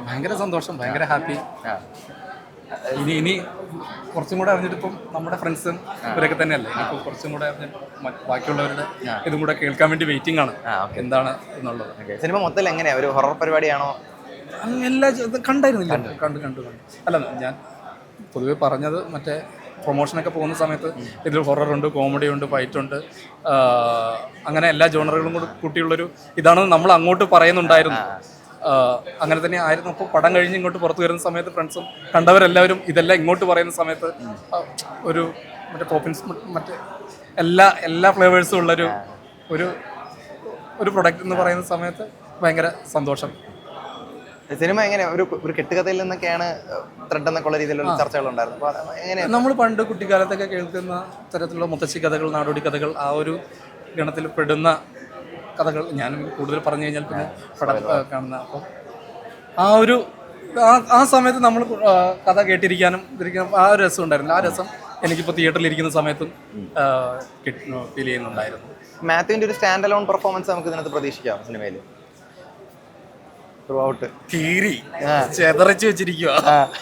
ഭയങ്കര സന്തോഷം, ഭയങ്കര ഹാപ്പി. ഇനി കുറച്ചും കൂടെ അറിഞ്ഞിട്ട് ഇപ്പം നമ്മുടെ ഫ്രണ്ട്സും ഇവരൊക്കെ തന്നെയല്ലേ, ഇനിയിപ്പോൾ കുറച്ചും കൂടെ അറിഞ്ഞിട്ട് ബാക്കിയുള്ളവരുടെ ഇതും കൂടെ കേൾക്കാൻ വേണ്ടി വെയിറ്റിംഗ് ആണ് എന്താണ് എന്നുള്ളത്. സിനിമ മൊത്തത്തിൽ എങ്ങനെയാ, ഒരു ഹൊറർ പരിപാടിയാണോ? എല്ലാ കണ്ടായിരുന്നില്ല, കണ്ടു. അല്ല, ഞാൻ പൊതുവെ പറഞ്ഞത് മറ്റേ പ്രൊമോഷനൊക്കെ പോകുന്ന സമയത്ത് ഇതിൽ ഹൊററുണ്ട്, കോമഡി ഉണ്ട്, ഫൈറ്റുണ്ട്, അങ്ങനെ എല്ലാ ജോണറുകളും കൂടി കൂട്ടിയുള്ളൊരു ഇതാണെന്ന് നമ്മൾ അങ്ങോട്ട് പറയുന്നുണ്ടായിരുന്നു. അങ്ങനെ തന്നെ ആയിരുന്നു. അപ്പോൾ പടം കഴിഞ്ഞ് ഇങ്ങോട്ട് പുറത്തു വരുന്ന സമയത്ത് ഫ്രണ്ട്സും കണ്ടവരെല്ലാവരും ഇതെല്ലാം ഇങ്ങോട്ട് പറയുന്ന സമയത്ത് ഒരു മറ്റേ പോപ്പിൻസ് മറ്റേ എല്ലാ ഫ്ലേവേഴ്സും ഉള്ളൊരു ഒരു പ്രൊഡക്റ്റ് എന്ന് പറയുന്ന സമയത്ത് ഭയങ്കര സന്തോഷം. സിനിമ എങ്ങനെ ഒരു കെട്ടുകഥയിൽ നിന്നൊക്കെയാണ് ത്രെഡ് എന്നൊക്കെ ഉള്ള രീതിയിലുള്ള ചർച്ചകളുണ്ടായിരുന്നു. അപ്പോൾ എങ്ങനെ നമ്മൾ പണ്ട് കുട്ടിക്കാലത്തൊക്കെ കേൾക്കുന്ന തരത്തിലുള്ള മുത്തശ്ശി കഥകൾ, നാടോടി കഥകൾ, ആ ഒരു ഗണത്തിൽ പെടുന്ന കഥകൾ ഞാൻ കൂടുതൽ പറഞ്ഞു കഴിഞ്ഞാൽ പിന്നെ പടം കാണുന്ന, അപ്പോൾ ആ സമയത്ത് നമ്മൾ കഥ കേട്ടിരിക്കാനും ആ ഒരു രസം ഉണ്ടായിരുന്നു. ആ രസം എനിക്കിപ്പോൾ തിയേറ്ററിൽ ഇരിക്കുന്ന സമയത്തും ഫീൽ ചെയ്യുന്നുണ്ടായിരുന്നു. മാത്യുവിൻ്റെ ഒരു സ്റ്റാൻഡ് അലോൺ പെർഫോമൻസ് നമുക്ക് ഇതിനകത്ത് പ്രതീക്ഷിക്കാം സിനിമയിൽ. ത്രൂ ഔട്ട് കീറി ചെതറച്ച് വെച്ചിരിക്കുക.